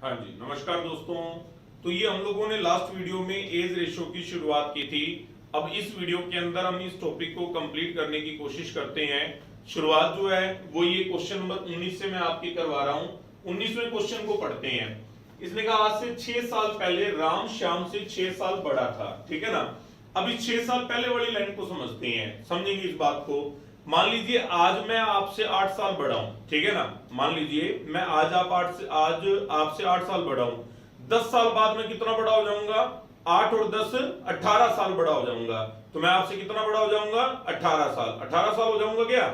हाँ जी, नमस्कार दोस्तों। तो ये हम लोगों ने लास्ट वीडियो में एज रेशो की शुरुआत की थी। अब इस वीडियो के अंदर हम इस टॉपिक को कंप्लीट करने की कोशिश करते हैं। शुरुआत जो है वो ये क्वेश्चन नंबर 19 से मैं आपकी करवा रहा हूँ। 19वें क्वेश्चन को पढ़ते हैं। इसने कहा आज से 6 साल पहले राम श्याम से 6 साल बड़ा था, ठीक है ना। अब इस 6 साल पहले वाली लाइन को समझते हैं, समझेंगे इस बात को। मान लीजिए आज मैं आपसे 8 साल बड़ा हूं, ठीक है ना। मान लीजिए मैं आज आपसे 8 साल बड़ा हूं। 10 साल बाद मैं कितना बड़ा हो जाऊंगा? 8 और 10 18 साल बड़ा हो जाऊंगा। तो मैं आपसे कितना बड़ा हो जाऊंगा? 18 साल। 18 साल हो जाऊंगा क्या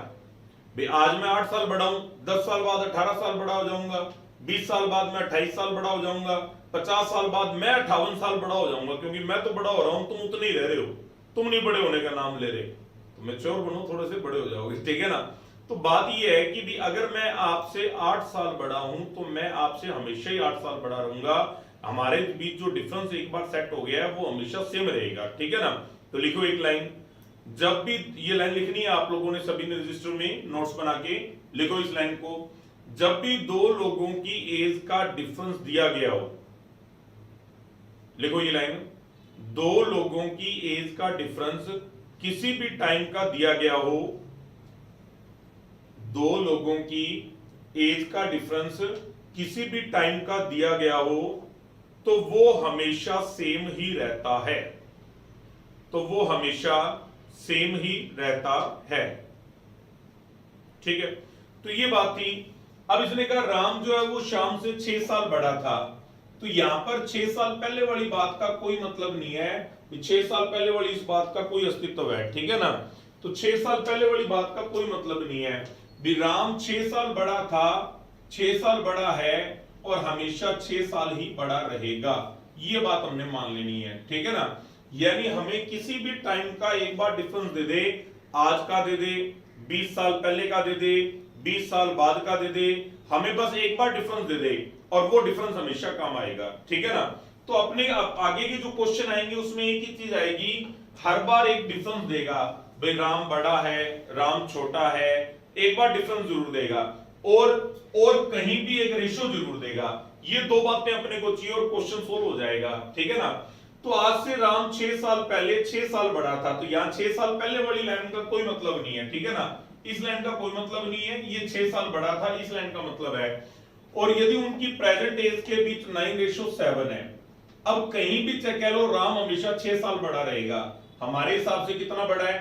भाई? आज मैं 8 साल बड़ा हूं, 10 साल बाद 18 साल बड़ा हो जाऊंगा, 20 साल बाद मैं 28 साल बड़ा हो जाऊंगा, 50 साल बाद मैं 58 साल बड़ा हो जाऊंगा। क्योंकि मैं तो बड़ा हो रहा हूं, तुम उतने ही रह रहे हो, तुम नहीं बड़े होने का नाम ले रहे। तो मैच्योर बनो, थोड़े से बड़े हो जाओगे, ठीक है ना। तो बात यह है कि भी अगर मैं आपसे 8 साल बड़ा हूं तो मैं आपसे हमेशा ही 8 साल बड़ा रहूंगा। हमारे बीच जो डिफरेंस एक बार सेट हो गया है वो हमेशा सेम रहेगा, ठीक है ना। तो लिखो एक लाइन, जब भी ये लाइन लिखनी है आप लोगों ने सभी ने रजिस्टर में नोट्स बना के लिखो इस लाइन को। जब भी दो लोगों की एज का डिफरेंस दिया गया हो, लिखो ये लाइन, दो लोगों की एज का डिफरेंस किसी भी टाइम का दिया गया हो, दो लोगों की एज का डिफरेंस किसी भी टाइम का दिया गया हो तो वो हमेशा सेम ही रहता है, तो वो हमेशा सेम ही रहता है, ठीक है। तो ये बात थी। अब इसने कहा राम जो है वो श्याम से 6 साल बड़ा था। तो यहां पर 6 साल पहले वाली बात का कोई मतलब नहीं है, 6 साल पहले वाली इस बात का कोई अस्तित्व है, ठीक है ना। तो 6 साल पहले वाली बात का कोई मतलब नहीं है भी राम 6 साल बड़ा था, 6 साल बड़ा है और हमेशा 6 साल ही बड़ा रहेगा। ये बात हमने मान लेनी है, ठीक है ना। यानी हमें किसी भी टाइम का एक बार डिफरेंस दे दे, आज का दे दे, 20 साल पहले का दे दे, 20 साल बाद का दे दे, हमें बस एक बार डिफरेंस दे दे और वो डिफरेंस हमेशा काम आएगा, ठीक है ना। तो अपने आगे के जो क्वेश्चन आएंगे उसमें एक ही चीज आएगी, हर बार एक डिफरेंस देगा भाई राम बड़ा है, राम छोटा है, एक बार डिफरेंस जरूर देगा और कहीं भी एक रेशियो जरूर देगा। ये दो बातें अपने को चाहिए और क्वेश्चन सोल्व हो जाएगा, ठीक है ना। तो आज से राम 6 साल पहले 6 साल बड़ा था, तो यहाँ 6 साल पहले वाली लाइन का कोई मतलब नहीं है, ठीक है ना। इस लाइन का कोई मतलब नहीं है, ये 6 साल बड़ा था, इस लाइन का मतलब है। और यदि उनकी प्रेजेंट एज के बीच 9:7 है, अब कहीं भी कह लो राम हमेशा 6 साल बड़ा रहेगा। हमारे हिसाब से कितना बड़ा है?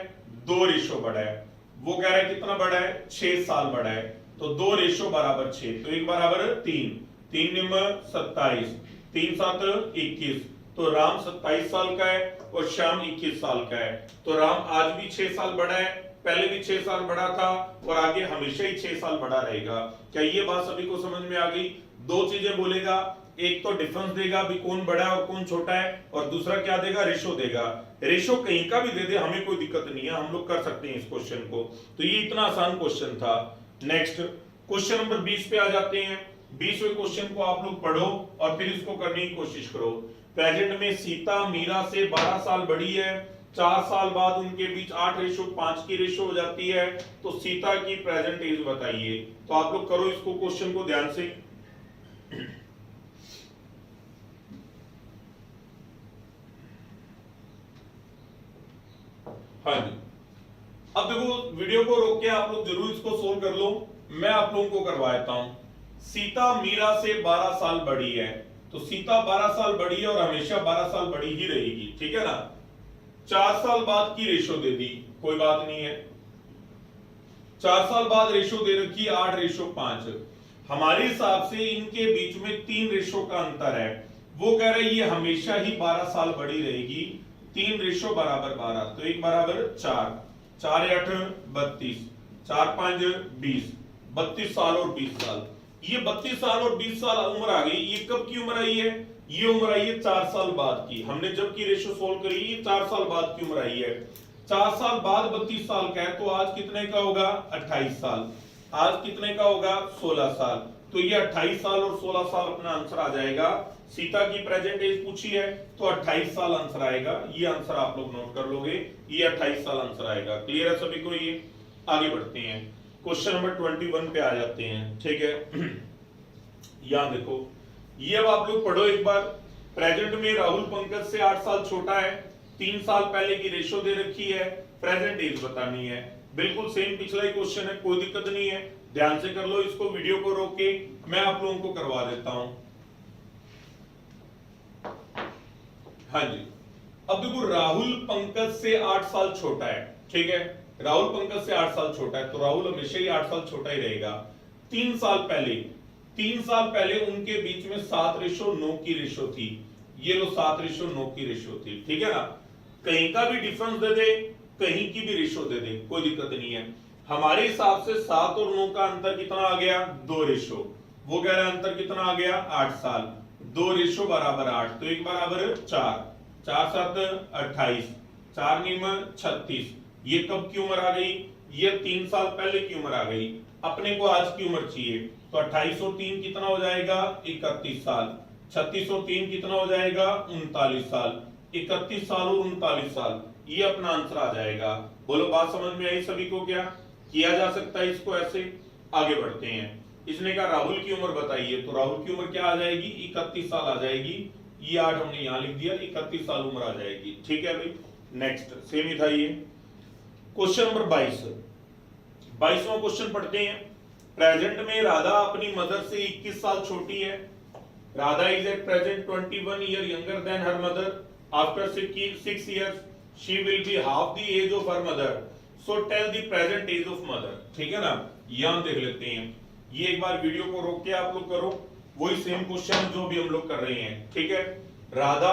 2 बड़ा है। वो कह रहा है कितना बड़ा है? 6 साल बड़ा है। तो 2 बराबर 6, तो 1 बराबर 3, 3 निम्न 27, 3 7 21। तो राम 27 साल का है और श्याम 21 साल का है। तो राम आज भी 6 साल बड़ा है, पहले भी 6 साल बड़ा था और आगे हमेशा ही 6 साल बड़ा रहेगा। क्या ये बात सभी को समझ में आ गई? दो चीजें बोलेगा, एक तो डिफरेंस देगा भी कौन बड़ा है और कौन छोटा है, और दूसरा क्या देगा? रेशो देगा। रेशो कहीं का भी दे दे, हमें कोई दिक्कत नहीं है, हम लोग कर सकते हैं इस क्वेश्चन को। तो ये इतना आसान क्वेश्चन था। नेक्स्ट क्वेश्चन नंबर 20 पे आ जाते हैं। 20वें क्वेश्चन को आप लोग पढ़ो और फिर इसको करने की कोशिश करो। प्रेजेंट में सीता मीरा से 12 साल बड़ी है, 4 साल बाद उनके बीच 8:5 की रेशो हो जाती है। तो सीता की प्रेजेंट एज बताइए। तो आप लोग करो इसको, क्वेश्चन को ध्यान से। हाँ जी, अब देखो वीडियो को रोक के आप लोग जरूर इसको सोल्व कर लो, मैं आप लोगों को करवा देता हूं। सीता मीरा से 12 साल बड़ी है, तो सीता 12 साल बड़ी है और हमेशा 12 साल बड़ी ही रहेगी, ठीक है ना। 4 साल बाद की रेशो दे दी, कोई बात नहीं है। 4 साल बाद रेशो दे रखी 8:5। हमारे हिसाब से इनके बीच में 3 रेशो का अंतर है। वो कह रहे ये हमेशा ही 12 साल बड़ी रहेगी। 3 बराबर 12, तो 1 बराबर 4, 4 8 32, 4 5 20, 32 साल और 20 साल। ये 32 साल और 20 साल उम्र आ गई। ये कब की उम्र आई है? ये उम्र आई है 4 साल बाद की। हमने जब की रेशो सोल्व करी ये 4 साल बाद की उम्र आई है। 4 साल बाद 32 साल का है, तो आज कितने का होगा? 28 साल। आज कितने का होगा? 16 साल। तो ये 28 साल और 16 साल अपना आंसर आ जाएगा। सीता की प्रेजेंट एज पूछी है तो 28 साल आंसर आएगा। ये आंसर आप लोग नोट कर लोगे, ये 28 साल आंसर आएगा। क्लियर है सभी को? ये आगे बढ़ते हैं, क्वेश्चन नंबर 21 पे आ जाते हैं, ठीक है। यहां देखो, ये अब आप लोग पढ़ो एक बार। प्रेजेंट में राहुल पंकज से 8 साल छोटा है, 3 साल पहले की रेशो दे रखी है, प्रेजेंट एज बतानी है। बिल्कुल सेम पिछला ही क्वेश्चन है, कोई दिक्कत नहीं है, ध्यान से कर लो इसको, वीडियो को रोक के मैं आप लोगों को करवा देता हूं। हाँ जी, अब देखो राहुल पंकज से 8 साल छोटा है, ठीक है, राहुल पंकज से 8 साल छोटा है, तो राहुल हमेशा ही 8 साल छोटा ही रहेगा। 3 साल पहले उनके बीच में 7:9 की रेशो थी, ये लो 7:9 की रेशो थी, ठीक है ना। कहीं का भी डिफरेंस दे दे, कहीं की भी रेशो दे दे, कोई दिक्कत नहीं है। हमारे हिसाब से 7 और 9 का अंतर कितना आ गया, 2 रेशो, वो कह रहा है अंतर कितना आ गया, 8 साल, 2 रेशो बराबर 8, तो 1 बराबर 4, 4 7 28, 4 9 36, ये कब की उम्र आ गई, ये 3 साल पहले की उम्र आ गई। अपने को आज की उम्र चाहिए, तो 28 और 3 कितना हो जाएगा, 31 साल, 36 और 3 कितना हो जाएगा, 39 साल, 31 साल और 39 साल, ये अपना आंसर आ जाएगा। बोलो बात समझ में आई सभी को, क्या किया जा सकता है इसको ऐसे। आगे बढ़ते हैं, इसने कहा राहुल की उम्र बताइए, तो राहुल की उम्र क्या आ जाएगी, 31 साल आ जाएगी, ये 8 हमने यहां लिख दिया, 31 साल उम्र आ जाएगी, ठीक है भाई। नेक्स्ट सेम ही था ये। क्वेश्चन नंबर 22वां क्वेश्चन पढ़ते हैं। प्रेजेंट में राधा अपनी मदर से 21 साल छोटी है। Radha is at present 21 year younger than her mother. After 6 years she will be half the age of her mother, so tell the present age of mother, ठीक है ना। ये हम देख लेते हैं, ये एक बार वीडियो को रोक के आप लोग करो, वही सेम क्वेश्चन जो भी हम लोग कर रहे हैं, ठीक है। राधा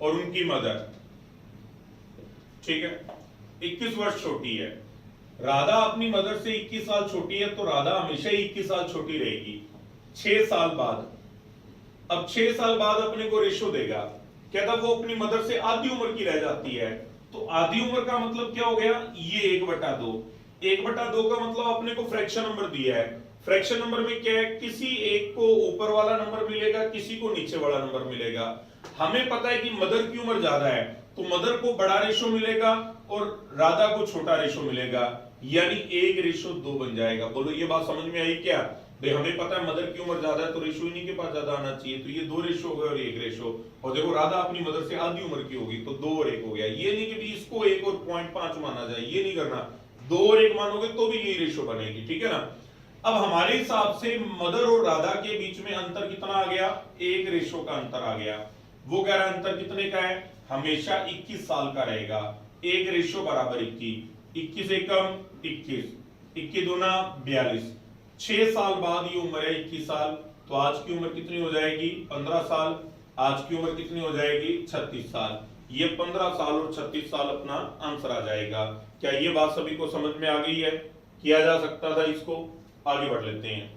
और उनकी मदर, ठीक है, 21 वर्ष छोटी है। राधा अपनी मदर से 21 साल छोटी है, तो राधा हमेशा ही 21 साल छोटी रहेगी। 6 साल बाद, अब 6 साल बाद अपने को रेशो देगा, कहता वो अपनी मदर से आधी उम्र की रह जाती है, तो आधी उम्र का मतलब क्या हो गया, ये 1/2, 1/2 का मतलब अपने को फ्रैक्शन नंबर दिया है। फ्रैक्शन नंबर में क्या है, किसी एक को ऊपर वाला नंबर मिलेगा, किसी को नीचे वाला नंबर मिलेगा। हमें पता है कि मदर की उम्र ज्यादा है, तो मदर को बड़ा रेशो मिलेगा और राधा को छोटा रेशो मिलेगा, यानी 1:2 बन जाएगा। बोलो ये बात समझ में आई क्या भाई। हमें पता है मदर की उम्र ज्यादा है, तो रेशो इन्हीं के पास ज्यादा आना चाहिए, तो ये 2 रेशो हो गए और 1 रेशो। और देखो राधा अपनी मदर से आधी उम्र की होगी, तो 2 और 1 हो गया। ये नहीं कि इसको 1 और 0.5 माना जाए, ये नहीं करना, 2 और 1 मानोगे तो भी यही रेशो बनेगी, ठीक है ना। अब हमारे हिसाब से मदर और राधा के बीच में अंतर कितना आ गया, 1 रेशो का अंतर आ गया। वो कह रहा है अंतर कितने का है, हमेशा 21 साल का रहेगा, 1 रेशो बराबर 21, 21 एकम 21, 21 दूना 42, 6 साल बाद ये उम्र है 21 साल, तो आज की उम्र कितनी हो जाएगी, 15 साल, आज की उम्र कितनी हो जाएगी, 36 साल। ये 15 साल और 36 साल अपना आंसर आ जाएगा। क्या ये बात सभी को समझ में आ गई है, किया जा सकता था इसको। आगे बढ़ लेते हैं।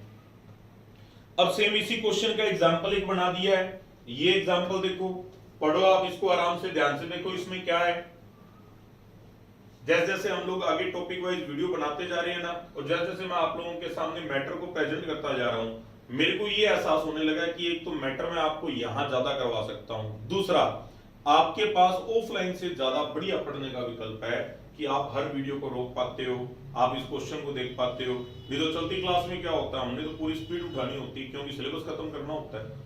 अब सेम इसी क्वेश्चन का एग्जांपल एक बना दिया है, ये एग्जांपल देखो, पढ़ो आप इसको आराम से, ध्यान से देखो इसमें क्या है। जैसे जैसे हम लोग आगे टॉपिक वाइज वीडियो बनाते जा रहे हैं ना, और जैसे जैसे मैं आप लोगों के सामने मैटर को प्रेजेंट करता जा रहा हूं, मेरे को ये एहसास होने लगा कि एक तो मैटर में आपको यहां ज्यादा करवा सकता हूं, दूसरा आपके पास ऑफलाइन से ज्यादा बढ़िया पढ़ने का विकल्प है कि आप हर वीडियो को रोक पाते हो, आप इस क्वेश्चन को देख पाते हो। नहीं तो चलती क्लास में क्या होता है, हमने तो पूरी स्पीड उठानी होती है क्योंकि सिलेबस खत्म करना होता है।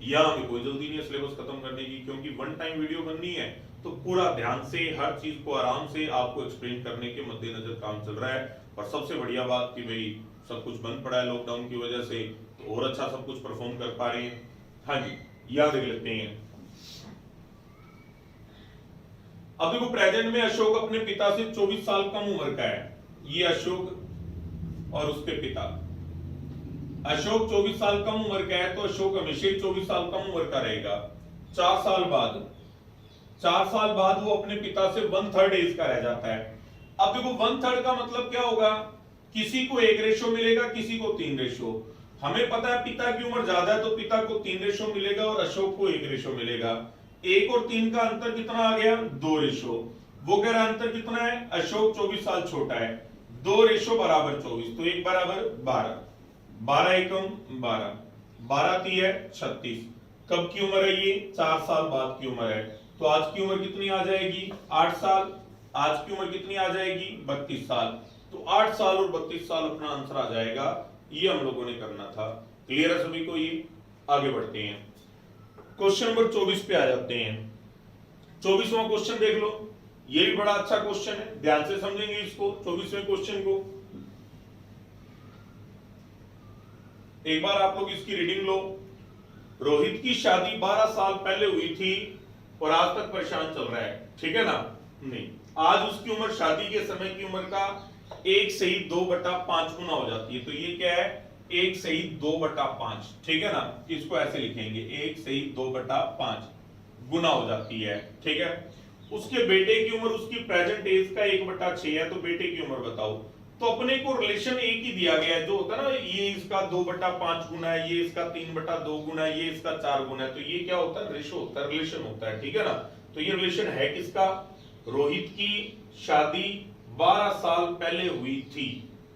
यहाँ हमें कोई जल्दी नहीं है सिलेबस खत्म करने की, क्योंकि वन टाइम वीडियो बननी है, तो पूरा ध्यान से हर चीज को आराम से आपको एक्सप्लेन करने के मद्देनजर काम चल रहा है। और सबसे बढ़िया बात कि भाई सब कुछ बंद पड़ा है लॉकडाउन की वजह से, तो और अच्छा सब कुछ परफॉर्म कर पा रहे हैं। हाँ जी, याद देख लेते हैं। अब देखो प्रेजेंट में अशोक अपने पिता से 24 साल कम उम्र का है, ये अशोक और उसके पिता। अशोक 24 साल कम उम्र का है, तो अशोक हमेशा ही 24 साल कम उम्र का रहेगा। 4 साल बाद वो अपने पिता से 1/3 एज का रह जाता है। अब देखो 1/3 का मतलब क्या होगा, किसी को 1 रेशो मिलेगा, किसी को 3 रेशो। हमें पता है पिता की उम्र ज्यादा है, तो पिता को 3 रेशो मिलेगा और अशोक को 1 रेशो मिलेगा। 1 और 3 का अंतर कितना आ गया, 2 रेशो। वो कह रहा अंतर कितना है, अशोक 24 साल छोटा है, 2 रेशो बराबर 24, तो 1 बराबर 12, 12 एकम 12, 12 ती है 36। कब की उम्र है ये, 4 साल बाद की उम्र है, तो आज की उम्र कितनी आ जाएगी, 8 साल। आज की उम्र कितनी आ जाएगी, 32 साल। तो 8 साल और 32 साल अपना आंसर आ जाएगा। ये हम लोगों ने करना था। क्लियर है सभी को ये? आगे बढ़ते हैं, क्वेश्चन नंबर 24 पे आ जाते हैं। 24वां क्वेश्चन देख लो, ये भी बड़ा अच्छा क्वेश्चन है, ध्यान से समझेंगे इसको। 24वें क्वेश्चन को एक बार आप लोग इसकी रीडिंग लो। रोहित की शादी 12 साल पहले हुई थी और आज तक परेशान चल रहा है, ठीक है ना? नहीं, आज उसकी उम्र शादी के समय की उम्र का 1 से ही 2/5 गुना हो जाती है। तो ये क्या है? 1 से ही 2/5, ठीक है ना? इसको ऐसे लिखेंगे, 1 से ही 2/5 गुना हो जाती है, ठीक है। उसके बेटे की उम्र उसकी प्रेजेंट एज का 1/6 है, तो बेटे की उम्र बताओ। तो अपने को रिलेशन एक ही दिया गया है, जो होता है ना, ये इसका 2/5 गुना है, ये इसका 3/2 गुना है, ये इसका 4 गुना है। तो ये क्या होता है? रेशो होता है, रिलेशन होता है, ठीक है ना? तो ये रिलेशन है किसका? रोहित की शादी 12 साल पहले हुई थी,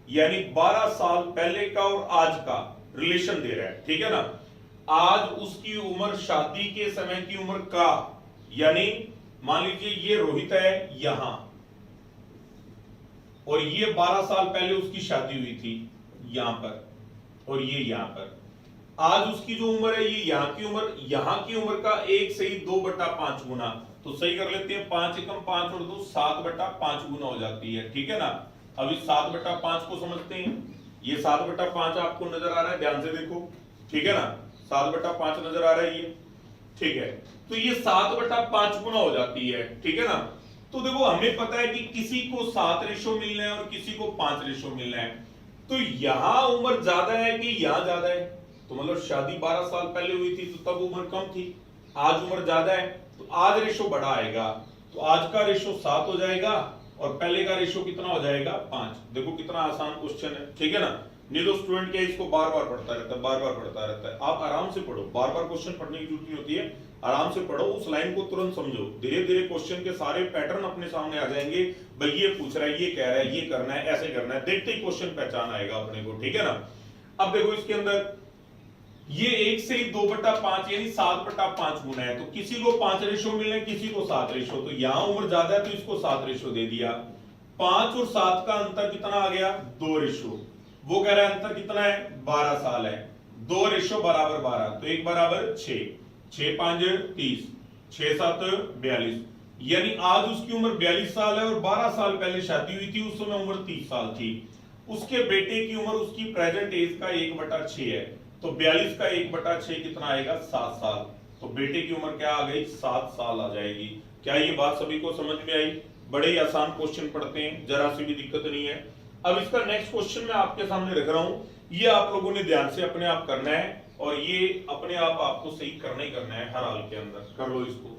यानी 12 साल पहले का और आज का रिलेशन दे रहा है, ठीक है ना? आज उसकी उम्र शादी के समय की उम्र का, यानी मान लीजिए ये रोहित है यहां और ये 12 साल पहले उसकी शादी हुई थी यहां पर, और ये यहां पर। आज उसकी जो उम्र है ये यहां की उम्र का 1 से ही 2/5 गुना। तो सही कर लेते हैं, 5 एकम 5 और 2 7/5 गुना हो जाती है, ठीक है ना? अब इस 7/5 को समझते हैं। ये 7/5 आपको नजर आ रहा है, ध्यान से देखो, ठीक है ना? 7/5 नजर आ रहा है ये, ठीक है। तो ये 7/5 गुना हो जाती है, ठीक है ना? तो देखो हमें पता है कि किसी को 7 रेशो मिलना है और किसी को 5 रेशो मिलना है। तो यहां उम्र ज्यादा है कि यहां ज्यादा है? तो मतलब शादी 12 साल पहले हुई थी तो तब उम्र कम थी, आज उम्र ज्यादा है तो आज रेशो बड़ा आएगा। तो आज का रेशो 7 हो जाएगा और पहले का रेशो कितना हो जाएगा? 5। देखो कितना आसान क्वेश्चन है, ठीक है ना? नहीं तो स्टूडेंट क्या इसको बार बार पढ़ता रहता है, बार बार पढ़ता रहता है। आप आराम से पढ़ो, बार बार क्वेश्चन पढ़ने की जरूरत नहीं होती है, आराम से पढ़ो, उस लाइन को तुरंत समझो। धीरे धीरे क्वेश्चन के सारे पैटर्न अपने सामने आ जाएंगे। भाई ये पूछ रहा है, ये कह रहा है, ये करना है, ऐसे करना है, देखते ही क्वेश्चन पहचान आएगा अपने को, ठीक है ना? अब देखो इसके अंदर ये 1 से ही 2/5 यानी 7/5 गुना है। तो किसी को 5 रेशो मिलना है, किसी को 7 रेशो। तो यहां उम्र ज्यादा है तो इसको 7 रेशो दे दिया। 5 और 7 का अंतर कितना आ गया? 2 रेशो। वो कह रहा है अंतर कितना है? 12 साल है। 2 रेशो बराबर 12, तो 1 बराबर 6, 6 5 30, 6 7 42। यानी आज उसकी उम्र 42 साल है और 12 साल पहले शादी हुई थी, उस समय उम्र 30 साल थी। उसके बेटे की उम्र उसकी प्रेजेंट एज का 1/6 है, तो 42 का 1/6 कितना आएगा? 7 साल। तो बेटे की उम्र क्या आ गई? 7 साल आ जाएगी। क्या ये बात सभी को समझ में आई? बड़े ही आसान क्वेश्चन पढ़ते हैं, जरा सी भी दिक्कत नहीं है। अब इसका नेक्स्ट क्वेश्चन मैं आपके सामने रख रहा हूं, ये आप लोगों ने ध्यान से अपने आप करना है और ये अपने आप आपको सही करना ही करना है हर हाल के अंदर। कर लो इसको।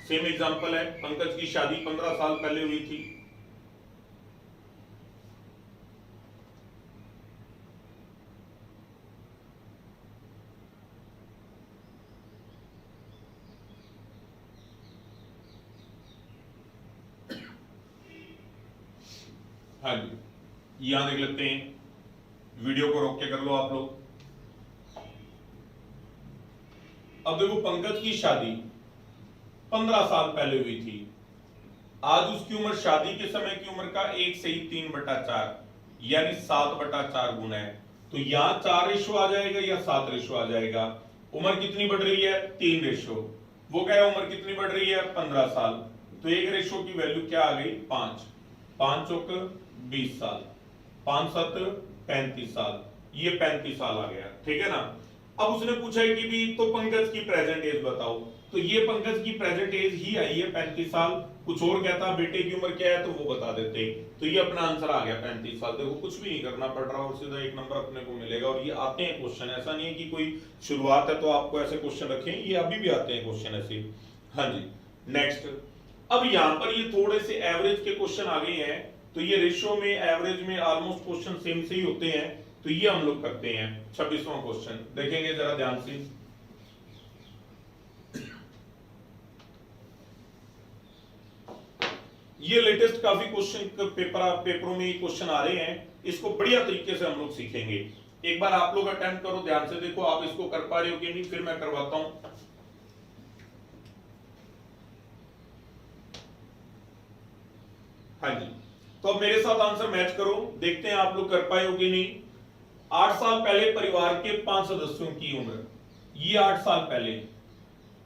सेम एग्जांपल है, पंकज की शादी 15 साल पहले हुई थी। हाँ जी, यहां देख लेते हैं, वीडियो को रोक के कर लो आप लोग। अब देखो पंकज की शादी 15 साल पहले हुई थी, आज उसकी उम्र शादी के समय की उम्र का 1 से ही 3/4 यानी 7/4 गुना है। तो यहां 4 रेशो आ जाएगा या 7 रेशो आ जाएगा? उम्र कितनी बढ़ रही है? 3 रेशो। वो कह रहा है उम्र कितनी बढ़ रही है? 15 साल। तो एक रेशो की वैल्यू क्या आ गई? 5। 5 चौक 20 साल, 5 7 35 साल, ये 35 साल आ गया, ठीक है ना? अब उसने पूछा है कि भी तो पंकज की प्रेजेंट एज बताओ। तो ये पंकज की प्रेजेंट एज ही आई है 35 साल। कुछ और कहता बेटे की उम्र क्या है तो वो बता देते, तो ये अपना आंसर आ गया 35 साल। देखो कुछ भी नहीं करना पड़ रहा और सीधा 1 नंबर अपने को मिलेगा। और ये आते हैं क्वेश्चन, ऐसा नहीं है कि कोई शुरुआत है तो आपको ऐसे क्वेश्चन रखें, ये अभी भी आते हैं क्वेश्चन ऐसे। हाँ जी, नेक्स्ट। अब यहां पर ये थोड़े से एवरेज के क्वेश्चन आ गए हैं, तो ये रेशियो में एवरेज में ऑलमोस्ट क्वेश्चन सेम से ही होते हैं, तो ये हम लोग करते हैं। 26वां क्वेश्चन देखेंगे जरा ध्यान से। ये लेटेस्ट काफी क्वेश्चन पेपरों में क्वेश्चन आ रहे हैं, इसको बढ़िया तरीके से हम लोग सीखेंगे। एक बार आप लोग अटेम्प्ट करो, ध्यान से देखो आप इसको कर पा रहे हो कि नहीं, फिर मैं करवाता हूं। हाँ जी, तो अब मेरे साथ आंसर मैच करो, देखते हैं आप लोग कर पाए हो कि नहीं। 8 साल पहले परिवार के 5 सदस्यों की उम्र, ये 8 साल पहले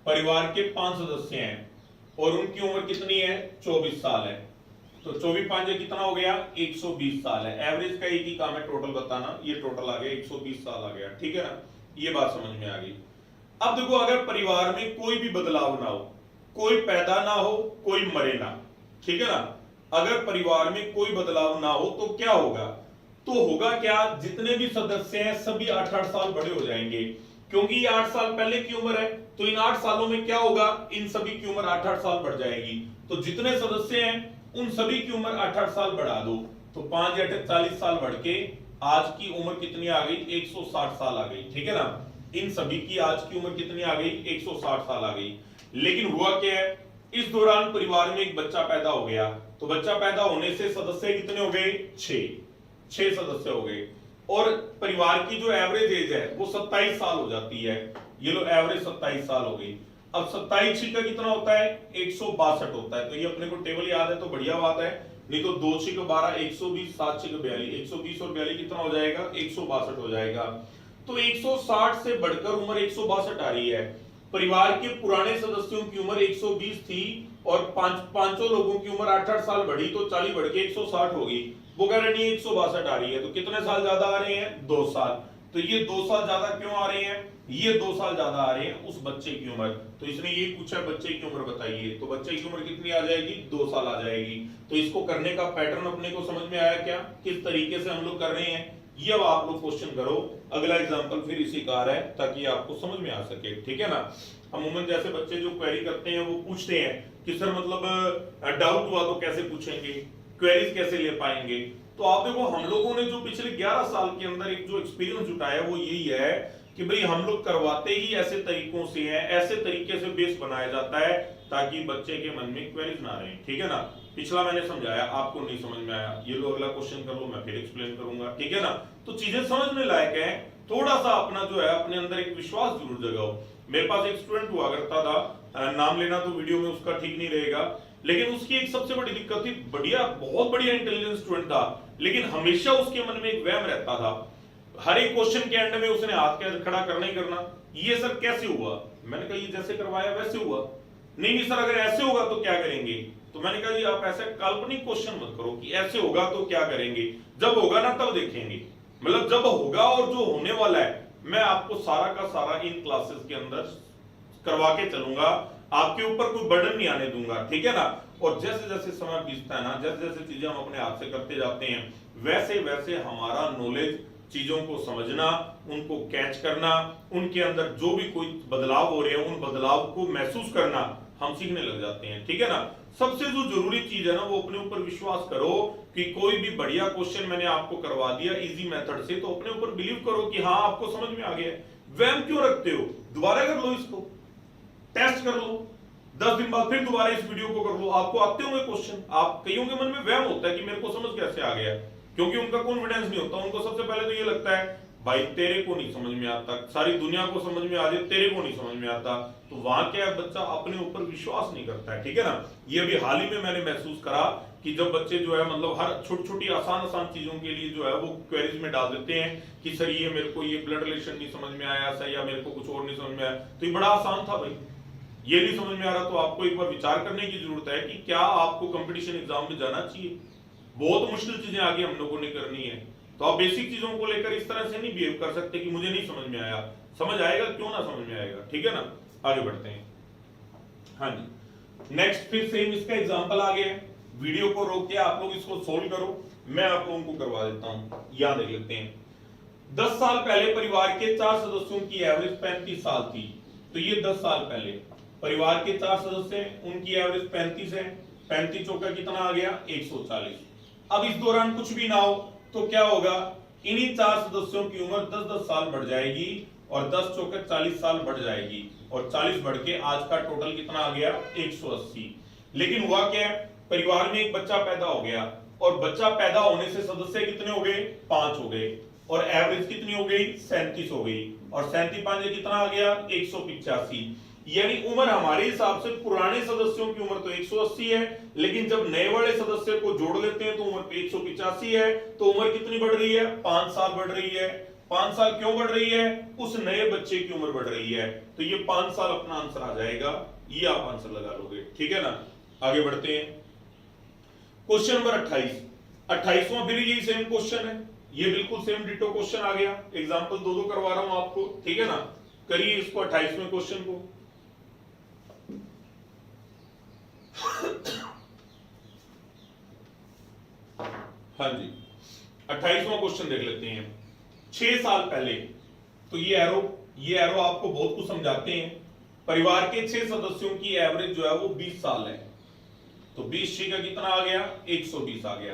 परिवार के 5 सदस्य हैं और उनकी उम्र कितनी है, 24 साल है। तो 24 5 कितना हो गया, 120 साल है। एवरेज का एक ही काम है टोटल बताना, ये टोटल आ गया 120 साल आ गया, ठीक है ना, ये बात समझ में आ गई। अब देखो अगर परिवार में कोई भी बदलाव ना हो, कोई पैदा ना हो, कोई मरे ना, ठीक है ना, अगर परिवार में कोई बदलाव ना हो तो क्या होगा, तो होगा क्या, जितने भी सदस्य हैं सभी 8-8 साल बड़े हो जाएंगे, क्योंकि ये 8 साल पहले की उम्र है, तो इन 8 सालों में क्या होगा, इन सभी की उम्र 8-8 साल बढ़ जाएगी। तो जितने सदस्य हैं उन सभी की उम्र 8-8 साल बढ़ा दो, तो 5 या 40 साल बढ़ के आज की उम्र कितनी आ गई, 160 साल आ गई, ठीक है ना। इन सभी की आज की उम्र कितनी आ गई, 160 साल आ गई। लेकिन हुआ क्या है, इस दौरान परिवार में एक बच्चा पैदा हो गया, तो बच्चा पैदा होने से सदस्य कितने हो गए, 6 सदस्य हो गए, और परिवार की जो एवरेज एज है वो 27 साल हो जाती है। ये लो एवरेज 27 साल हो गई। अब 27 का कितना होता है, 162 होता है। तो ये अपने को टेबल याद है तो बढ़िया बात है, नहीं तो 2 6 12 120, 7 6 42, 120 और 42 कितना हो जाएगा, 162 हो जाएगा। तो 160 से बढ़कर उम्र 162 आ रही है। परिवार के पुराने सदस्यों की उम्र 120 थी और पांचों लोगों की उम्र 8-8 साल बढ़ी, तो 40 बढ़ के 160 हो गई। वो कह रहे हैं 162 आ रही है, तो कितने साल ज्यादा आ रहे हैं, 2 साल। तो ये 2 साल ज्यादा क्यों आ रहे हैं, ये 2 साल ज्यादा आ रहे हैं उस बच्चे की उम्र। तो इसने ये पूछा बच्चे की उम्र बताइए, तो बच्चे की उम्र कितनी आ जाएगी, 2 साल आ जाएगी। तो इसको करने का पैटर्न अपने को समझ में आया क्या, किस तरीके से हम लोग कर रहे हैं, ये अब आप लोग क्वेश्चन करो। अगला एग्जांपल फिर इसी का है ताकि आपको समझ में आ सके, ठीक है ना। अमूमन जैसे बच्चे जो क्वेरी करते हैं वो पूछते हैं कि सर मतलब डाउट हुआ तो कैसे पूछेंगे, क्वेरीज कैसे ले पाएंगे। तो आप देखो हम लोगों ने जो पिछले 11 साल के अंदर एक जो एक्सपीरियंस जुटाया वो यही है कि भाई हम लोग करवाते ही ऐसे तरीकों से हैं, ऐसे तरीके से बेस बनाया जाता है ताकि बच्चे के मन में क्वेरीज ना रहे, ठीक है ना। पिछला मैंने समझाया, आपको नहीं समझ में आया, ये लो अगला क्वेश्चन कर लो, मैं फिर एक्सप्लेन करूंगा, ठीक है ना। तो चीजें समझने लायक है, थोड़ा सा अपना जो है अपने अंदर एक विश्वास जरूर जगाओ। मेरे पास एक स्टूडेंट हुआ करता था, नाम लेना तो वीडियो में उसका ठीक नहीं रहेगा, लेकिन उसकी एक सबसे बड़ी दिक्कत थी, बढ़िया बहुत बढ़िया इंटेलिजेंट स्टूडेंट था, लेकिन हमेशा उसके मन में एक वहम रहता था, हर एक क्वेश्चन के एंड में उसने हाथ खड़ा करना ही करना। ये सर कैसे हुआ, मैंने कहा ये जैसे करवाया वैसे हुआ। नहीं सर अगर ऐसे होगा तो क्या करेंगे, तो मैंने कहा जी आप ऐसे काल्पनिक क्वेश्चन मत करो कि ऐसे होगा तो क्या करेंगे, जब होगा ना तब देखेंगे, मतलब जब होगा और जो होने वाला है मैं आपको सारा का सारा इन क्लासेस के अंदर करवा के चलूंगा, आपके ऊपर कोई बर्डन नहीं आने दूंगा, ठीक है ना। और जैसे जैसे समय बीतता है ना, जैसे जैसे चीजें हम अपने हाथ से करते जाते हैं, वैसे वैसे हमारा नॉलेज, चीजों को समझना, उनको कैच करना, उनके अंदर जो भी कोई बदलाव हो रहे हैं उन बदलाव को महसूस करना हम सीखने लग जाते हैं, ठीक है ना। सबसे जो जरूरी चीज है ना वो अपने ऊपर विश्वास करो कि कोई भी बढ़िया क्वेश्चन मैंने आपको करवा दिया इजी मेथड से, तो अपने ऊपर बिलीव करो कि हाँ आपको समझ में आ गया। वहम क्यों रखते हो, दोबारा कर लो, इसको टेस्ट कर लो, 10 दिन बाद फिर दोबारा इस वीडियो को कर लो, आपको आते होंगे क्वेश्चन। आप कईयों के मन में वहम होता है कि मेरे को समझ कैसे आ गया, क्योंकि उनका कॉन्फिडेंस नहीं होता, उनको सबसे पहले तो ये लगता है भाई तेरे को नहीं समझ में आता, सारी दुनिया को समझ में आ जाए, तेरे को नहीं समझ में आता। तो वहां क्या बच्चा अपने ऊपर विश्वास नहीं करता है, ठीक है ना। ये अभी हाल ही में मैंने महसूस करा कि जब बच्चे जो है मतलब हर छोटी छोटी आसान चीजों के लिए जो है वो क्वेरीज में डाल देते हैं कि सर ये मेरे को ये ब्लड रिलेशन नहीं समझ में आया सर, या मेरे को कुछ और नहीं समझ में आया, तो ये बड़ा आसान था भाई, ये नहीं समझ में आ रहा तो आपको एक बार विचार करने की जरूरत है कि क्या आपको कंपटीशन एग्जाम में जाना चाहिए। बहुत मुश्किल चीजें आगे हम लोगों ने करनी है, तो आप बेसिक चीजों को लेकर इस तरह से नहीं बिहेव कर सकते कि मुझे नहीं समझ में आया, समझ आएगा, क्यों ना समझ में आएगा, ठीक है ना। आगे बढ़ते हैं, हाँ जी नेक्स्ट फिर सेम इसका एग्जांपल आ गया है, वीडियो को रोक के आप लोग इसको सोल्व करो, मैं आप लोगों को करवा देता हूं। याद देख लेते हैं, 10 साल पहले परिवार के 4 सदस्यों की एवरेज 35 साल थी। तो ये 10 साल पहले परिवार के 4 सदस्य हैं, उनकी एवरेज 35 है, 35 चौका कितना आ गया 140। अब इस दौरान कुछ भी ना हो तो क्या होगा, इन्हीं 4 सदस्यों की उम्र 10-10 साल बढ़ जाएगी और 10 चौके 40 साल बढ़ जाएगी, और 40 बढ़ के आज का टोटल कितना आ गया 180। लेकिन हुआ क्या, परिवार में एक बच्चा पैदा हो गया, और बच्चा पैदा होने से सदस्य कितने हो गए 5 हो गए, और एवरेज कितनी हो गई 37 हो गई, और 37 5 कितना आ गया 185। यानी उम्र हमारे हिसाब से पुराने सदस्यों की उम्र तो 180 है, लेकिन जब नए वाले सदस्य को जोड़ लेते हैं तो उम्र 185 है, तो उम्र कितनी बढ़ रही है 5 साल बढ़ रही है। 5 साल क्यों बढ़ रही है? उस नए बच्चे की उम्र बढ़ रही है, तो ये 5 साल अपना आंसर आ जाएगा, ये आप आंसर लगा लोगे। ठीक है ना, आगे बढ़ते हैं। क्वेश्चन नंबर 28, 28वां फिर यही सेम क्वेश्चन है, ये बिल्कुल सेम डिटो क्वेश्चन आ गया। एग्जांपल दो करवा रहा हूं आपको, ठीक है ना। करिए इसको 28वें क्वेश्चन को। हाँ जी, 28वां क्वेश्चन देख लेते हैं। 6 साल पहले, तो ये एरो आपको बहुत कुछ समझाते हैं। परिवार के 6 सदस्यों की एवरेज जो है वो 20 साल है, तो 20 का कितना आ गया? 120 आ गया।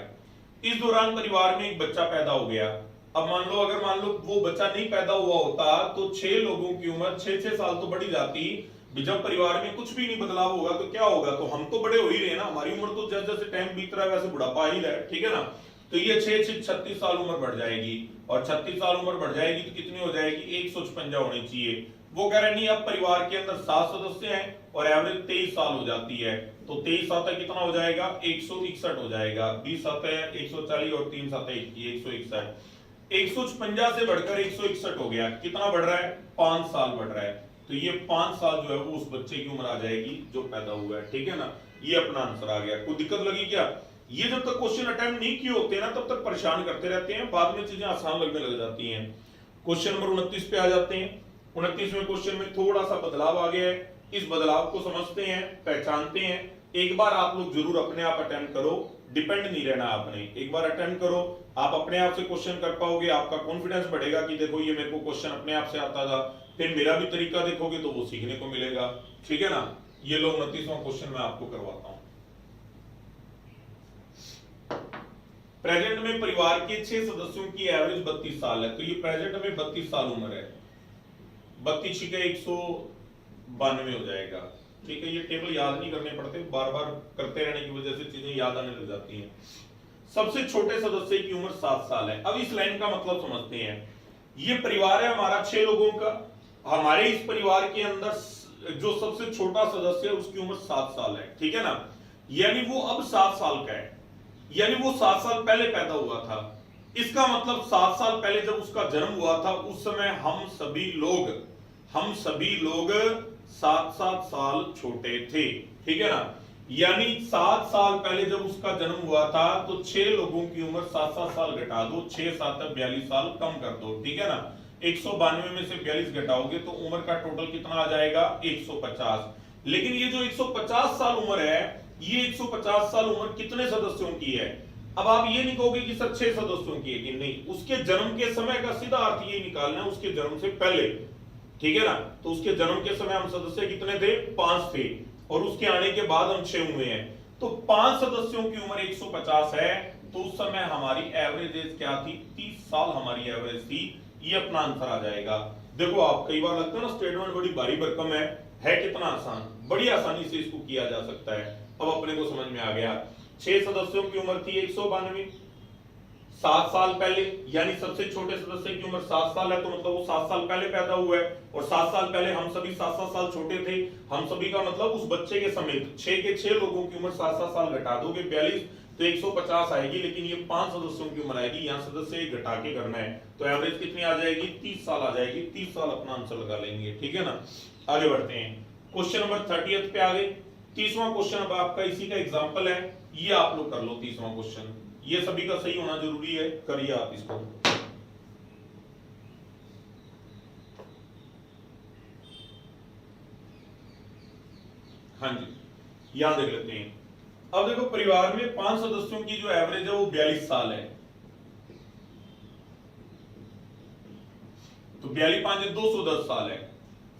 इस दौरान परिवार में एक बच्चा पैदा हो गया। अब अगर मान लो वो बच्चा नहीं पैदा हुआ होता तो 6 लोगों की उम्र 6 साल तो बढ़ी जाती। जब परिवार में कुछ भी नहीं बदलाव होगा तो क्या होगा? तो हम तो बड़े हो ही रहे ना, हमारी उम्र तो जैसे जैसे टाइम बीत रहा है वैसे बुढ़ापा ही रहा है। ठीक है ना, तो ये 36 साल उम्र बढ़ जाएगी, और 36 साल उम्र बढ़ जाएगी तो कितनी हो जाएगी? 156 होनी चाहिए। वो कह रहे नहीं, अब परिवार के अंदर 7 सदस्य हैं और एवरेज 23 साल हो जाती है, तो 23 साल कितना हो जाएगा? 161 हो जाएगा। 20 सात 140 और 3 सात 161। 156 से बढ़कर 161 हो गया, कितना बढ़ रहा है? 5 साल बढ़ रहा है। तो ये 5 साल जो है वो उस बच्चे की उम्र आ जाएगी जो पैदा हुआ है। ठीक है ना, ये अपना आंसर आ गया। कोई दिक्कत लगी क्या? ये जब तक क्वेश्चन अटेम्प्ट नहीं किए होते ना तब तक परेशान करते रहते हैं, बाद में चीजें आसान लगने लग जाती हैं। क्वेश्चन नंबर 29 पे आ जाते हैं। 29वें क्वेश्चन में थोड़ा सा बदलाव आ गया है, इस बदलाव को समझते हैं, पहचानते हैं। एक बार आप लोग जरूर अपने आप अटेम्प्ट करो, डिपेंड नहीं रहना आपने। एक बार अटेम्प्ट करो, आप अपने आप से क्वेश्चन कर पाओगे, आपका कॉन्फिडेंस बढ़ेगा कि देखो ये मेरे को क्वेश्चन अपने आप से आता था। फिर मेरा भी तरीका देखोगे तो वो सीखने को मिलेगा। ठीक है ना, ये लो 29वां क्वेश्चन मैं आपको करवाता हूं। प्रेजेंट में परिवार के 6 सदस्यों की एवरेज 32 साल है, तो ये प्रेजेंट में 32 साल उम्र है। 32 का 192 हो जाएगा। ठीक है, ये टेबल याद नहीं करने पड़ते, बार बार करते रहने की वजह से चीजें याद आने लग जाती हैं। सबसे छोटे सदस्य की उम्र 7 साल है। अब इस लाइन का मतलब समझते हैं। ये परिवार है हमारा 6 लोगों का, हमारे इस परिवार के अंदर जो सबसे छोटा सदस्य है उसकी उम्र 7 साल है। ठीक है ना, यानी वो अब 7 साल का है, यानी वो 7 साल पहले पैदा हुआ था। इसका मतलब 7 साल पहले जब उसका जन्म हुआ था उस समय हम सभी लोग 7-7 साल छोटे थे। ठीक है ना, यानी 7 साल पहले जब उसका जन्म हुआ था तो 6 लोगों की उम्र 7-7 साल घटा दो, 6-7 42 साल कम कर दो। ठीक है ना, 192 में से 42 घटाओगे तो उम्र का टोटल कितना आ जाएगा? 150। लेकिन ये जो 150 साल उम्र है, ये 150 साल उम्र कितने सदस्यों की है? अब आप ये नहीं कहोगे कि सर 6 सदस्यों की है कि नहीं, उसके जन्म के समय का सीधा अर्थ ये निकालना है, उसके जन्म से पहले। ठीक है ना, तो उसके जन्म के समय हम सदस्य कितने थे? 5 थे, और उसके आने के बाद हम 6 हुए हैं, तो 5 सदस्यों की उम्र 150 है, तो उस समय हमारी एवरेज एज क्या थी? 30 साल हमारी एवरेज थी। ये अपना आंसर आ जाएगा। देखो, आप कई बार लगता है ना स्टेटमेंट बड़ी भारी भरकम है कितना आसान, बड़ी आसानी से इसको किया जा सकता है। अब अपने को समझ में आ गया। 6 सदस्यों की उम्र थी 192, 7 साल पहले, यानी सबसे छोटे सदस्य की उम्र 7 साल है, तो मतलब वो 7 साल पहले पैदा हुआ है, और 7 साल पहले हम सभी 7-7 साल छोटे थे। हम सभी का मतलब उस बच्चे के समेत 6 के 6 लोगों की उम्र 7-7 साल घटा दोगे 42, तो 150 आएगी। लेकिन ये 5 सदस्यों की उम्र आएगी, यहाँ सदस्य घटा के करना है, तो एवरेज कितनी आ जाएगी? 30 साल आ जाएगी। 30 साल अपना आंसर लगा लेंगे। ठीक है ना, आगे बढ़ते हैं। क्वेश्चन नंबर 30 पे आ गए। 30वां क्वेश्चन अब आपका इसी का एग्जाम्पल है, ये आप लोग कर लो। 30वां क्वेश्चन ये सभी का सही होना जरूरी है, करिए आप इसको। हाँ जी, यहां देख लेते हैं। अब देखो, परिवार में 5 सदस्यों की जो एवरेज है वो 42 साल है, तो 42 5 210 साल है।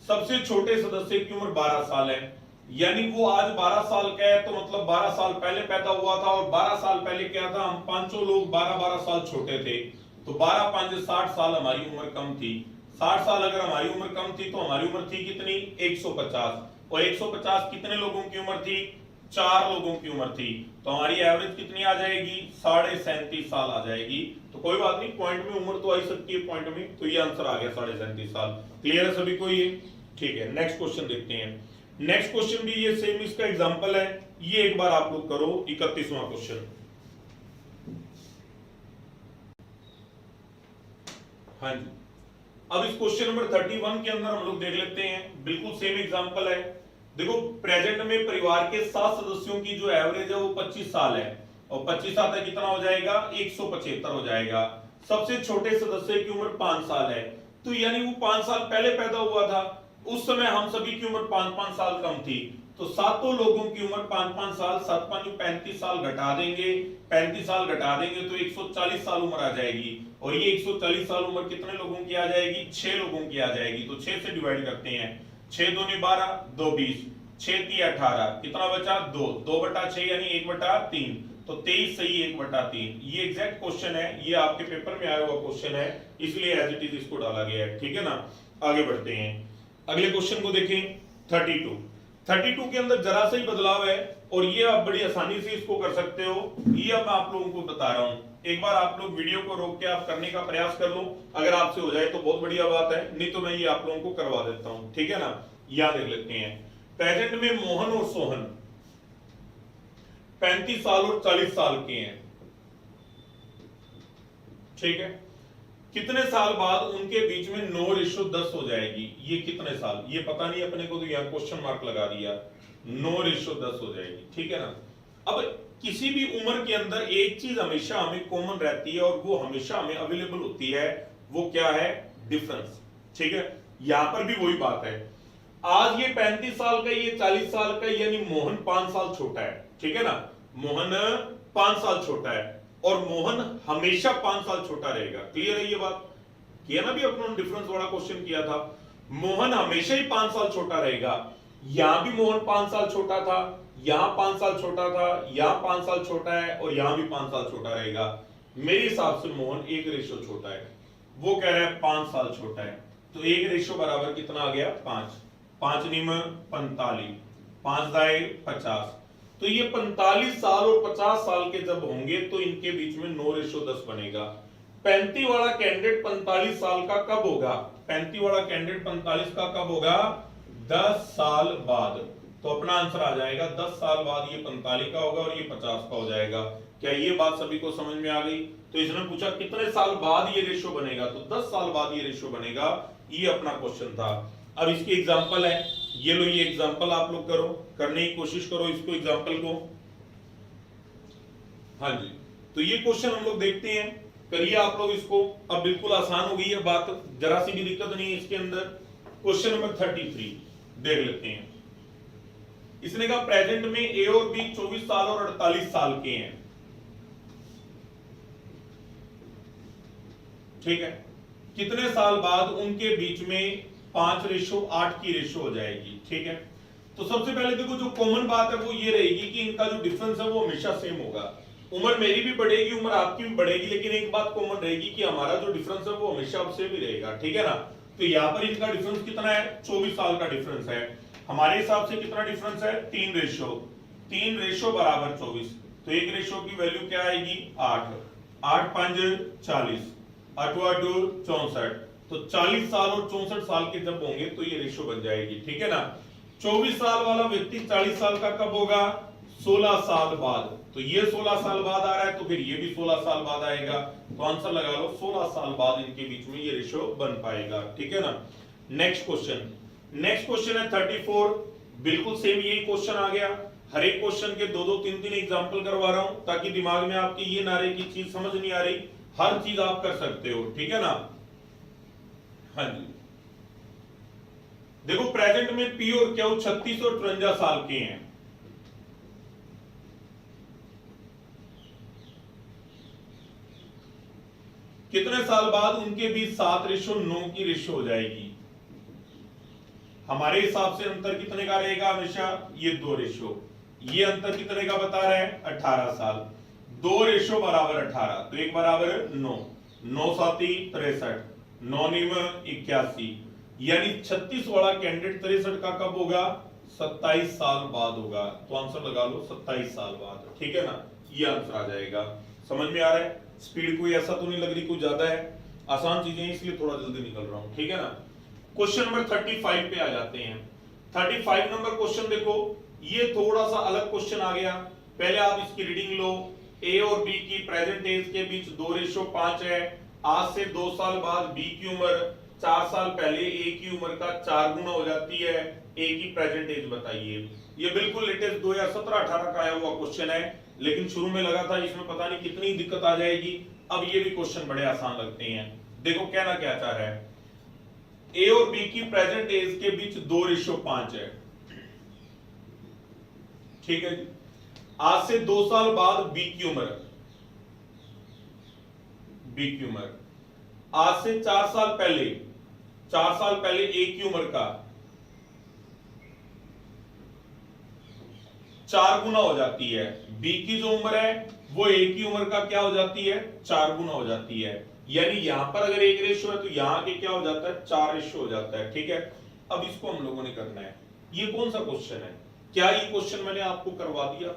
सबसे छोटे सदस्य की उम्र 12 साल है, यानी वो आज 12 साल का है, तो मतलब 12 साल पहले पैदा हुआ था, और 12 साल पहले क्या था? हम पांचों लोग 12-12 साल छोटे थे, तो 12-5 60 साल हमारी उम्र कम थी। 60 साल अगर हमारी उम्र कम थी तो हमारी उम्र थी कितनी? 150, और 150 कितने लोगों की उम्र थी? 4 लोगों की उम्र थी, तो हमारी एवरेज कितनी आ जाएगी? 37.5 साल आ जाएगी। तो कोई बात नहीं, पॉइंट में उम्र तो आ ही सकती है पॉइंट में, तो ये आंसर आ गया 37.5 साल। क्लियर है सभी को ये? ठीक है, नेक्स्ट क्वेश्चन देखते हैं। नेक्स्ट क्वेश्चन भी ये सेम इसका एग्जांपल है, ये एक बार आप लोग करो। 31वां क्वेश्चन, हाँ जी, अब इस क्वेश्चन नंबर 31 के अंदर हम लोग देख लेते हैं, बिल्कुल सेम एग्जांपल है। देखो प्रेजेंट में परिवार के 7 सदस्यों की जो एवरेज है वो 25 साल है, और 25 साल तक कितना हो जाएगा, 175 हो जाएगा। सबसे छोटे सदस्य की उम्र 5 साल है, तो यानी वो 5 साल पहले पैदा हुआ था, उस समय हम सभी की उम्र 5-5 साल कम थी, तो सातों लोगों की उम्र 5-5 साल, 7-5 35 साल घटा देंगे, 35 साल घटा देंगे तो 140 साल उम्र आ जाएगी, और ये 140 साल उम्र कितने लोगों की आ जाएगी, 6 लोगों की आ जाएगी। तो 6 से डिवाइड करते हैं, 6 दूनी 12, 2 20, 6 3 18, कितना बचा 2, 2/6 यानी 1/3, तो 23 सही 1/3। ये एग्जैक्ट क्वेश्चन है, ये आपके पेपर में आया हुआ क्वेश्चन है, इसलिए एज इट इज इसको डाला गया है, ठीक है ना। आगे बढ़ते हैं, अगले क्वेश्चन को देखें 32 के अंदर जरा सा ही बदलाव है, और ये आप बड़ी आसानी से इसको कर सकते हो, ये अब मैं आप लोगों को बता रहा हूं। एक बार आप लोग वीडियो को रोक के आप करने का प्रयास कर लो, अगर आपसे हो जाए तो बहुत बढ़िया बात है, नहीं तो मैं ये आप लोगों को करवा देता हूं, ठीक है ना। याद देख लेते हैं, प्रेजेंट में मोहन और सोहन 35 साल और 40 साल के हैं, ठीक है। कितने साल बाद उनके बीच में 9:10 हो जाएगी, ये कितने साल, ये पता नहीं अपने को, तो यहां क्वेश्चन मार्क लगा दिया, 9:10 हो जाएगी, ठीक है ना। अब किसी भी उम्र के अंदर एक चीज हमेशा हमें कॉमन रहती है, और वो हमेशा हमें अवेलेबल होती है, वो क्या है, डिफरेंस, ठीक है। यहां पर भी वही बात है, आज ये 35 साल का, ये 40 साल का, यानी मोहन 5 साल छोटा है, ठीक है ना। मोहन 5 साल छोटा है, और मोहन हमेशा 5 साल छोटा रहेगा, क्लियर है ये बात, किया ना भी अपने डिफरेंस वाला क्वेश्चन किया था, मोहन हमेशा ही 5 साल छोटा रहेगा। यहां भी मोहन 5 साल छोटा था, यहां 5 साल छोटा था, यहां 5 साल छोटा है, और यहां भी 5 साल छोटा रहेगा। मेरे हिसाब से मोहन 1 छोटा है, वो कह रहा है 5 साल छोटा है, तो 1 बराबर कितना आ गया, 5, 5 निम 45, 5 दाए 50, तो ये 45 साल और 50 साल के जब होंगे तो इनके बीच में 9:10 बनेगा। 35 वाला कैंडिडेट 45 साल का कब होगा, 35 वाला कैंडिडेट 45 का कब होगा, 10 साल बाद, तो अपना आंसर आ जाएगा 10 साल बाद ये 45 का होगा और ये 50 का हो जाएगा। क्या ये बात सभी को समझ में आ गई। तो इसने पूछा कितने साल बाद ये रेशो बनेगा, तो 10 साल बाद ये रेशो बनेगा, ये अपना क्वेश्चन था। अब इसकी एग्जांपल है, ये लो, ये एग्जांपल आप लोग करो, करने की कोशिश करो इसको, एग्जांपल को। हाँ जी, तो ये क्वेश्चन हम लोग देखते हैं, करिए आप लोग इसको। अब बिल्कुल आसान हो गई है बात, जरा सी भी दिक्कत नहीं है इसके अंदर। क्वेश्चन नंबर 33 देख लेते हैं। इसने कहा प्रेजेंट में ए और बी 24 साल और 48 साल के हैं, ठीक है। कितने साल बाद उनके बीच में 5:8 की रेशो हो जाएगी, ठीक है। तो सबसे पहले देखो जो कॉमन बात है वो ये रहेगी कि इनका जो डिफरेंस है वो हमेशा सेम होगा। उम्र मेरी भी बढ़ेगी, उम्र आपकी भी बढ़ेगी, लेकिन एक बात कॉमन रहेगी कि हमारा जो डिफरेंस है वो हमेशा अब सेम ही रहेगा, ठीक है ना। तो यहाँ पर इनका डिफरेंस कितना है, 24 साल का डिफरेंस है। हमारे हिसाब से कितना डिफरेंस है, 3 रेशो बराबर 24, तो एक रेशो की वैल्यू क्या आएगी, 8, 8 5 40, 8 8 64, तो 40 साल और 64 साल के जब होंगे तो ये रेशो बन जाएगी, ठीक है ना। 24 साल वाला व्यक्ति 40 साल का कब होगा, 16 साल बाद, तो ये 16 साल बाद आ रहा है, तो फिर ये भी 16 साल बाद आएगा, तो आंसर लगा लो 16 साल बाद इनके बीच में ये रेशो बन पाएगा, ठीक है ना। नेक्स्ट क्वेश्चन है 34, बिल्कुल सेम यही क्वेश्चन आ गया। हर एक क्वेश्चन के 2-2 3-3 एग्जांपल करवा रहा हूं, ताकि दिमाग में आपकी ये ना रहे कि चीज समझ नहीं आ रही, हर चीज आप कर सकते हो, ठीक है ना। हाँ जी, देखो प्रेजेंट में पी और क्यू 36 और 53 साल के हैं, कितने साल बाद उनके बीच 7:9 की रेशो हो जाएगी। हमारे हिसाब से अंतर कितने का रहेगा हमेशा, ये 2 रेशो, ये अंतर कितने का बता रहे हैं, 18 साल, 2 रेशो बराबर 18, तो 1 बराबर 9, 9 7 63, 9 निम 81, यानी 36 वाला कैंडिडेट 63 का कब होगा, 27 साल बाद होगा, तो आंसर लगा लो 27 साल बाद, ठीक है ना। ये आंसर आ जाएगा, समझ में आ रहा है। स्पीड कोई ऐसा तो नहीं लग रही कोई ज्यादा है, आसान चीजें इसलिए थोड़ा जल्दी निकल रहा हूं, ठीक है ना। क्वेश्चन नंबर 35 पे आ जाते हैं। 35 नंबर क्वेश्चन देखो, ये थोड़ा सा अलग क्वेश्चन आ गया। पहले आप इसकी रीडिंग लो, ए और बी की प्रेजेंट एज के बीच 2:5 है, आज से 2 साल बाद बी की उम्र 4 साल पहले ए की उम्र का 4 गुना हो जाती है, ए की प्रेजेंट एज बताइए। ये बिल्कुल लेटेस्ट 2017-18 का आया हुआ क्वेश्चन है, लेकिन शुरू में लगा था इसमें पता नहीं कितनी दिक्कत आ जाएगी। अब ये भी क्वेश्चन बड़े आसान लगते हैं। देखो कहना क्या चाह रहा है, ए और बी की प्रेजेंट एज के बीच 2:5 है, ठीक है जी। आज से 2 साल बाद बी की उम्र आज से 4 साल पहले ए की उम्र का 4 गुना हो जाती है। बी की जो उम्र है वो ए की उम्र का क्या हो जाती है, 4 गुना हो जाती है। यानी यहां पर अगर 1 रेशियो है तो यहां के क्या हो जाता है, 4 रेशियो हो जाता है, ठीक है। अब इसको हम लोगों ने करना है। ये कौन सा क्वेश्चन है, क्या ये क्वेश्चन मैंने आपको करवा दिया?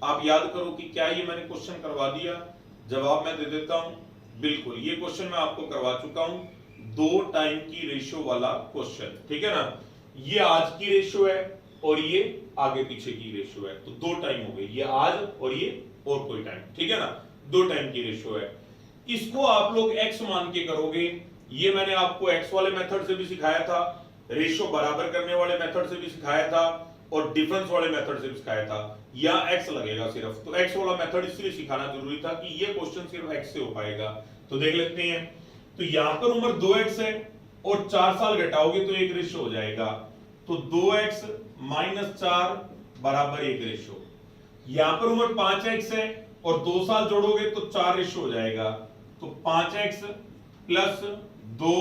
आप याद करो कि क्या ये मैंने क्वेश्चन करवा दिया? जवाब मैं दे देता हूं, बिल्कुल ये क्वेश्चन मैं आपको करवा चुका हूं, 2 टाइम की रेशियो वाला क्वेश्चन, ठीक है ना। ये आज की रेशियो है और ये आगे पीछे की रेशियो है, तो 2 टाइम हो गई, ये आज और ये और कोई टाइम, ठीक है ना। 2 टाइम की रेशियो है। इसको आप लोग x मान के करोगे। ये मैंने आपको x वाले मेथड से भी सिखाया था, रेशियो बराबर करने वाले मेथड से भी सिखाया था और डिफरेंस वाले मेथड से भी सिखाया था। यहाँ x लगेगा सिर्फ, तो x वाला मेथड इसलिए सिखाना जरूरी था कि ये क्वेश्चन सिर्फ x से हो पाएगा। तो देख लेते हैं, तो यहां पर उम्र 2x है और 4 साल घटाओगे तो 1 रेशियो हो जाएगा, तो 2x - 4 बराबर 1 रेशियो। यहां पर उम्र 5x है और 2 साल जोड़ोगे तो 4 रेशियो हो जाएगा, तो 5x + 2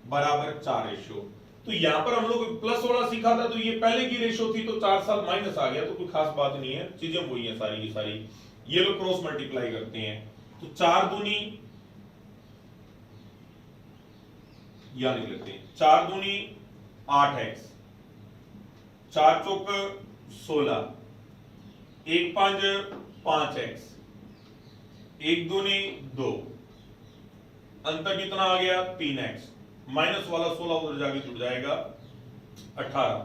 बराबर 4 रेशियो। तो यहां पर हम लोग प्लस वाला सीखा था, तो ये पहले की रेशियो थी, तो 4 साल माइनस आ गया, तो कोई खास बात नहीं है, चीजें वही है सारी की सारी। ये लोग क्रॉस मल्टीप्लाई करते हैं, तो 4 दूनी या लिख लेते हैं, 4 दूनी 8x, 4 चौक 16, 1 5 5x, 1 दूनी 2, अंतर कितना आ गया 3x, माइनस वाला 16 उधर जाके जुड़ जाएगा 18,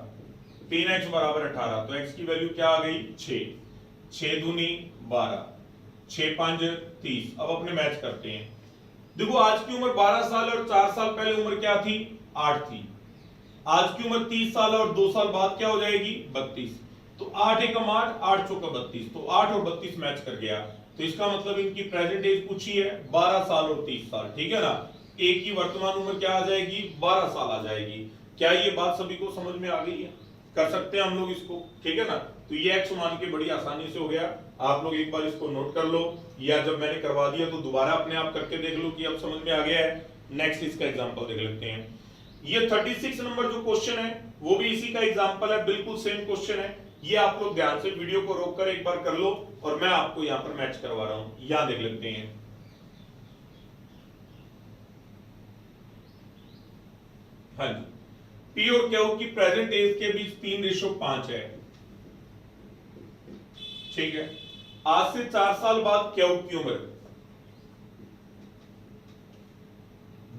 3x बराबर 18, तो x की वैल्यू क्या आ गई 6, 6 दूनी 12, 6 5 30। अब अपने मैच करते हैं। देखो आज की उम्र 12 साल है और 4 साल पहले उम्र क्या थी, 8 थी। आज की उम्र 30 साल है और 2 साल बाद क्या हो जाएगी 32, तो 8 एकम 8, 8 चौका 32, तो 8 और 32 मैच कर गया। तो इसका मतलब इनकी प्रेजेंट एज पूछी है 12 साल और 30 साल, ठीक है ना। एक की वर्तमान उम्र क्या आ जाएगी 12 साल आ जाएगी। क्या ये बात सभी को समझ में आ गई है? कर सकते हैं हम लोग इसको, ठीक है ना। तो ये x मान के बड़ी आसानी से हो गया। आप लोग एक बार इसको नोट कर लो, या जब मैंने करवा दिया तो दोबारा अपने आप करके देख लो कि अब समझ में आ गया है। नेक्स्ट इसका एग्जांपल देख लेते हैं। ये 36 नंबर जो क्वेश्चन है वो भी इसी का एग्जांपल है, बिल्कुल सेम क्वेश्चन है। ये आप लोग ध्यान से वीडियो को रोककर एक बार कर लो और मैं आपको यहाँ पर मैच करवा रहा हूं। यहां देख लेते हैं, हाँ जी, P और Q की प्रेजेंट एज के बीच 3:5 है, ठीक है। आज से 4 साल बाद Q की उम्र,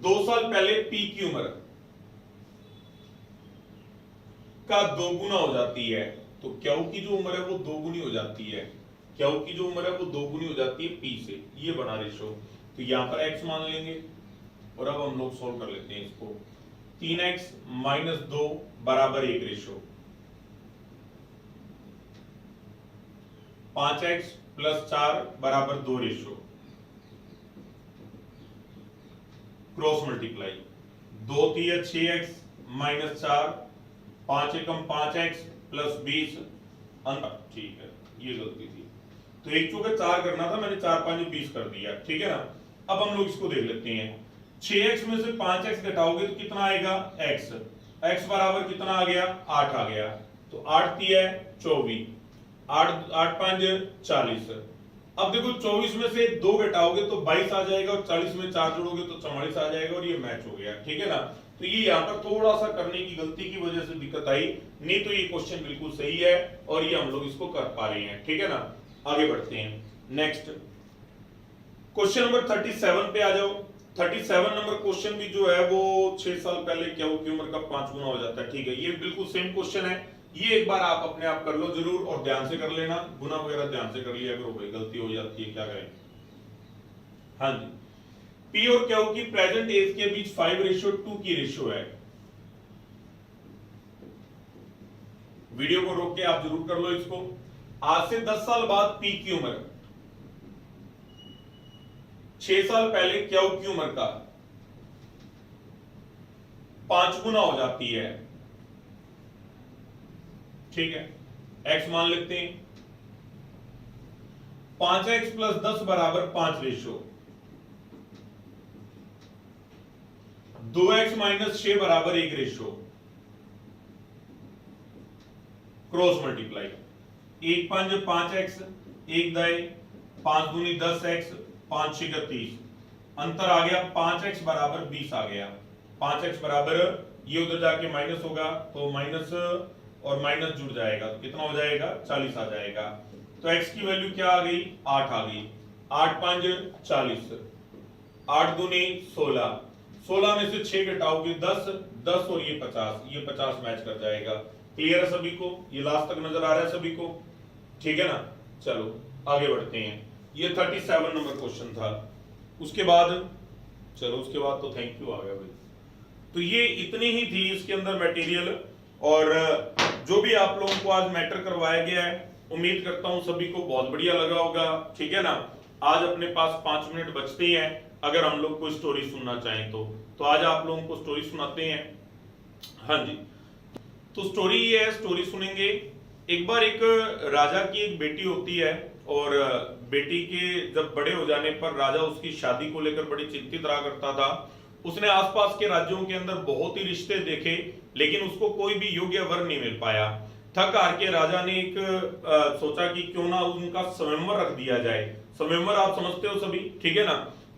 2 साल पहले P की उम्र का 2 गुना हो जाती है, तो Q की जो उम्र है वो 2 गुनी हो जाती है, Q की जो उम्र है वो 2 गुनी हो जाती है P से। ये बना रेशो, तो यहां पर x मान लेंगे और अब हम लोग सोल्व कर लेते हैं इसको। 3x - 2 बराबर 1 रेशो, 5x + 4 बराबर 2 रेशो, क्रॉस मल्टीप्लाई, 2 3 6x - 4, 5 एकम 5x + 20 अंतर, ठीक है ये गलती थी, तो 1 चौके 4 करना था, मैंने 4 5 20 कर दिया, ठीक है ना। अब हम लोग इसको देख लेते हैं। 6x में से 5x घटाओगे तो कितना आएगा x, x बराबर कितना आ गया 8 आ गया, तो 8 3 24, 8 8 5 40। अब देखो 24 में से 2 घटाओगे तो 22 आ जाएगा और 40 में 4 जोड़ोगे तो 44 आ जाएगा और ये मैच हो गया, ठीक है ना। तो ये यहाँ पर थोड़ा सा करने की गलती की वजह से दिक्कत आई, नहीं तो ये क्वेश्चन बिल्कुल सही है और ये हम लोग इसको कर पा रहे हैं, ठीक है ना। आगे बढ़ते हैं। नेक्स्ट क्वेश्चन नंबर 37 पे आ जाओ। 37 नंबर क्वेश्चन भी जो है वो 6 साल पहले क्या की उम्र का 5 गुना हो जाता है, ठीक है। ये बिल्कुल सेम क्वेश्चन है, ये एक बार आप अपने आप कर लो जरूर और ध्यान से कर लेना, गुना वगैरह ध्यान से कर लिया करो भाई, गलती हो जाती है क्या करें। हाँ जी, P और Q की प्रेजेंट एज के बीच 5:2 की रेशियो है। वीडियो को रोक के आप जरूर कर लो इसको। आज से 10 साल बाद P की उम्र 6 साल पहले Q की उम्र का 5 गुना हो जाती है। ठीक है, x मान लेते हैं 5x + 10 = 5 ratio, 2x - 6 = 1 ratio, cross multiply 1 5 5x, 1 दाए 5 दूनी 10x, 5 6 30, अंतर आ गया 5x = 20 आ गया। 5x बराबर ये उधर जाके माइनस होगा तो माइनस और माइनस जुड़ जाएगा तो कितना हो जाएगा 40 आ जाएगा। तो x की वैल्यू क्या आ गई 8 आ गई। 8 5 40, 8 दूनी 16, 16 में से 6 घटाओगे 10, 10 और ये 50 मैच कर जाएगा। क्लियर है सभी को? ये लास्ट तक नजर आ रहा है सभी को? ठीक है ना, चलो आगे बढ़ते हैं। ये 37 नंबर क्वेश्चन था। उसके बाद तो थैंक यू आ गया भाई। तो ये इतनी ही थी इसके अंदर मटेरियल, और जो भी आप लोगों को आज मैटर करवाया गया है उम्मीद करता हूं सभी को बहुत बढ़िया लगा होगा। ठीक है ना, आज अपने पास 5 मिनट बचते हैं अगर हम लोग कोई स्टोरी सुनना चाहें तो आज आप लोगों को स्टोरी सुनाते हैं। हाँ जी, तो स्टोरी ये है, स्टोरी सुनेंगे। एक बार एक राजा की एक बेटी होती है और बेटी के जब बड़े हो जाने पर राजा उसकी शादी को लेकर बड़ी चिंतित रहा करता था। उसने आसपास के राज्यों के अंदर बहुत ही रिश्ते देखे लेकिन उसको कोई भी योग्य वर नहीं मिल पाया। थक हार के राजा ने एक सोचा कि क्यों ना उनका स्वयंवर रख दिया जाए। स्वयंवर आप समझते हो सभी, ठीक है ना?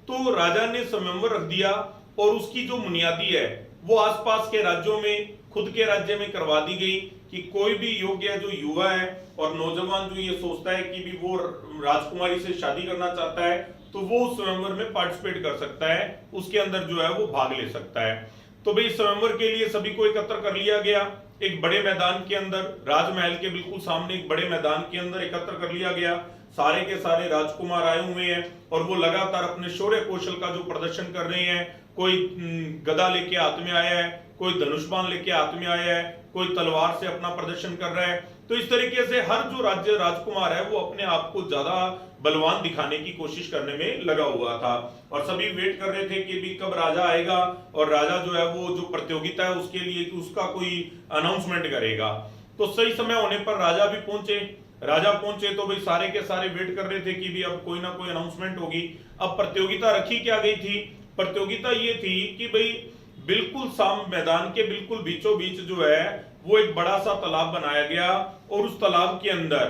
तो राजा ने स्वयंवर रख दिया और उसकी जो बुनियादी है वो आसपास के राज्यों में, खुद के राज्य में करवा दी गई कि कोई भी योग्य जो युवा है और नौजवान जो ये सोचता है कि भी वो राजकुमारी से शादी करना चाहता है तो वो उस स्वयंवर में पार्टिसिपेट कर सकता है, उसके अंदर जो है वो भाग ले सकता है। तो भाई स्वयंवर के लिए सभी को एकत्र कर लिया गया। एक बड़े मैदान के अंदर, राजमहल के बिल्कुल सामने एक बड़े मैदान के अंदर एकत्र कर लिया गया। सारे के सारे राजकुमार आए हुए हैं और वो लगातार अपने शौर्य कौशल का जो प्रदर्शन कर रहे हैं। कोई गदा लेके हाथ में आया है, कोई धनुष्बाण लेके हाथ में आया है, कोई तलवार से अपना प्रदर्शन कर रहा है। तो इस तरीके से हर जो राज्य राजकुमार है वो अपने आप को ज्यादा बलवान दिखाने की कोशिश करने में लगा हुआ था और सभी वेट कर रहे थे कि भी कब राजा आएगा और राजा जो है वो जो प्रतियोगिता है उसके लिए कि उसका कोई अनाउंसमेंट करेगा। तो सही समय होने पर राजा भी पहुंचे। राजा पहुंचे तो भाई सारे के सारे वेट कर रहे थे कि भी अब कोई ना कोई अनाउंसमेंट होगी। अब प्रतियोगिता रखी क्या गई थी? प्रतियोगिता ये थी कि भाई बिल्कुल मैदान के बिल्कुल बीचों बीच जो है वो एक बड़ा सा तालाब बनाया गया और उस तालाब के अंदर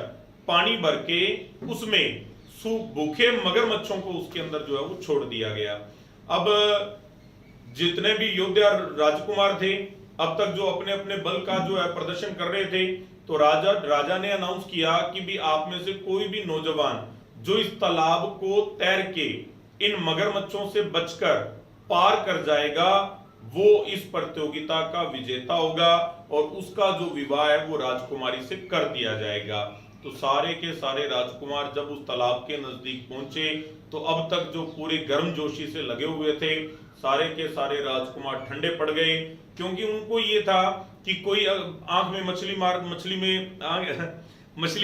पानी भर के उसमें भूखे मगरमच्छों को उसके अंदर जो है वो छोड़ दिया गया। अब जितने भी योद्धा राजकुमार थे अब तक जो अपने अपने बल का जो है प्रदर्शन कर रहे थे, तो राजा ने अनाउंस किया कि भी आप में से कोई भी नौजवान जो इस तालाब को तैर के इन मगरमच्छों से बचकर पार कर जाएगा वो इस प्रतियोगिता का विजेता होगा और उसका जो विवाह है वो राजकुमारी से कर दिया जाएगा। तो सारे के सारे राजकुमार जब उस तालाब के नजदीक पहुंचे तो अब तक जो पूरे गर्मजोशी से लगे हुए थे सारे के सारे राजकुमार ठंडे पड़ गए, क्योंकि उनको ये था कि कोई आंख में मछली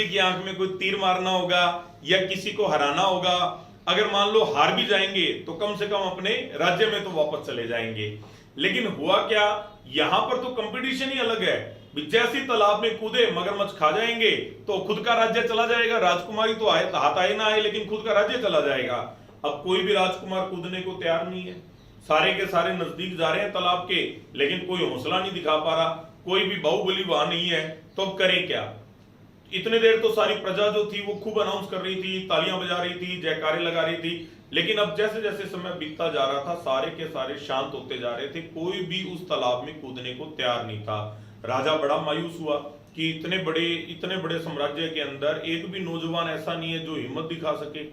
की आंख में कोई तीर मारना होगा या किसी को हराना होगा। अगर मान लो हार भी जाएंगे तो कम से कम अपने राज्य में तो वापस चले जाएंगे। लेकिन हुआ क्या, यहां पर तो कंपटीशन ही अलग है। जैसे तालाब में कूदे मगरमच्छ खा जाएंगे तो खुद का राज्य चला जाएगा। राजकुमारी तो हाथ आए ना आए लेकिन खुद का राज्य चला जाएगा। अब कोई भी राजकुमार कूदने को तैयार नहीं है। सारे के सारे नजदीक जा रहे हैं तालाब के लेकिन कोई हौसला नहीं दिखा पा रहा, कोई भी बाहुबली वहां नहीं है। तो अब करें क्या? इतने देर तो सारी प्रजा जो थी वो खूब अनाउंस कर रही थी, तालियां बजा रही थी, जयकारे लगा रही थी, लेकिन अब जैसे जैसे समय बीतता जा रहा था सारे के सारे शांत होते जा रहे थे। कोई भी उस तालाब में कूदने को तैयार नहीं था। राजा बड़ा मायूस हुआ कि इतने बड़े साम्राज्य के अंदर एक भी नौजवान ऐसा नहीं है जो हिम्मत दिखा सके।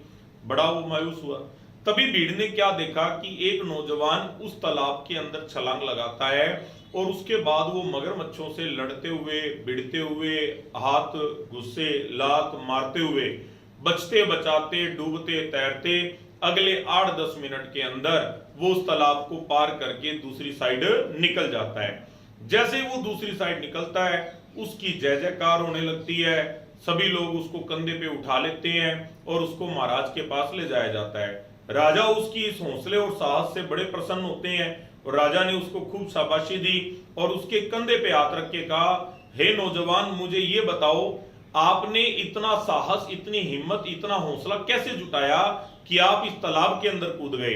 बड़ा वो मायूस हुआ। तभी भीड़ ने क्या देखा कि एक नौजवान उस तालाब के अंदर छलांग लगाता है और उसके बाद वो मगरमच्छों से लड़ते हुए, भिड़ते हुए, हाथ गुस्से लात मारते हुए, बचते बचाते, डूबते तैरते अगले 8-10 मिनट के अंदर वो उस तालाब को पार करके दूसरी साइड निकल जाता है। जैसे वो दूसरी साइड निकलता है उसकी जय जयकार होने लगती है, सभी लोग उसको कंधे पे उठा लेते हैं और उसको महाराज के पास ले जाया जाता है। राजा उसकी इस हौसले और साहस से बड़े प्रसन्न होते हैं और राजा ने उसको खूब शाबाशी दी और उसके कंधे पे हाथ रख के कहा, हे नौजवान, मुझे ये बताओ आपने इतना साहस, इतनी हिम्मत, इतना हौसला कैसे जुटाया कि आप इस तालाब के अंदर कूद गए।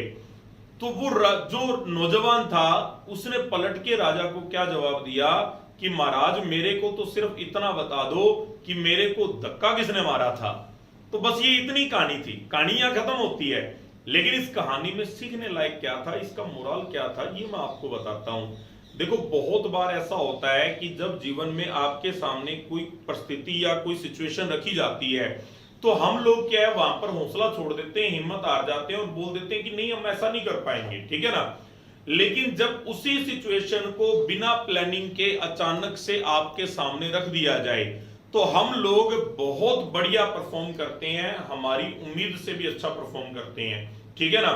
तो वो जो नौजवान था उसने पलट के राजा को क्या जवाब दिया कि महाराज मेरे को तो सिर्फ इतना बता दो कि मेरे को धक्का किसने मारा था। तो बस ये इतनी कहानी थी। कहानियां खत्म होती है, लेकिन इस कहानी में सीखने लायक क्या था, इसका मोरल क्या था, ये मैं आपको बताता हूं। देखो, बहुत बार ऐसा होता है कि जब जीवन में आपके सामने कोई परिस्थिति या कोई सिचुएशन रखी जाती है तो हम लोग क्या है, वहां पर हौसला छोड़ देते हैं, हिम्मत हार जाते हैं और बोल देते हैं कि नहीं हम ऐसा नहीं कर पाएंगे, ठीक है ना। लेकिन जब उसी सिचुएशन को बिना प्लानिंग के अचानक से आपके सामने रख दिया जाए तो हम लोग बहुत बढ़िया परफॉर्म करते हैं, हमारी उम्मीद से भी अच्छा परफॉर्म करते हैं, ठीक है ना।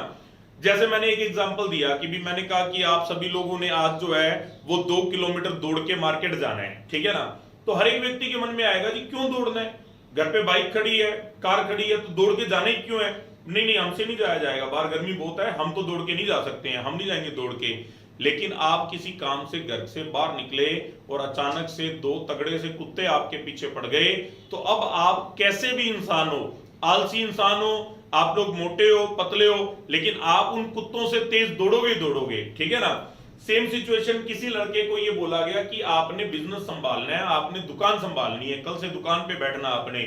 जैसे मैंने एक एग्जांपल दिया कि भी मैंने कहा कि आप सभी लोगों ने आज जो है वो 2 किलोमीटर दौड़ के मार्केट जाना है, ठीक है ना। तो हर एक व्यक्ति के मन में आएगा जी क्यों दौड़ना है, घर पे बाइक खड़ी है, कार खड़ी है, तो दौड़ के जाना ही क्यों है। नहीं हमसे नहीं जाया जाएगा, बाहर गर्मी बहुत है, हम तो दौड़ के नहीं जा सकते हैं, हम नहीं जाएंगे दौड़ के। लेकिन आप किसी काम से घर से बाहर निकले और अचानक से 2 तगड़े से कुत्ते आपके पीछे पड़ गए, तो अब आप कैसे भी इंसान हो, आलसी इंसान हो, आप लोग मोटे हो, पतले हो, लेकिन आप उन कुत्तों से तेज दौड़ोगे ही दौड़ोगे, ठीक है ना। सेम सिचुएशन, किसी लड़के को ये बोला गया कि आपने बिजनेस संभालना है, आपने दुकान संभालनी है, कल से दुकान पे बैठना आपने।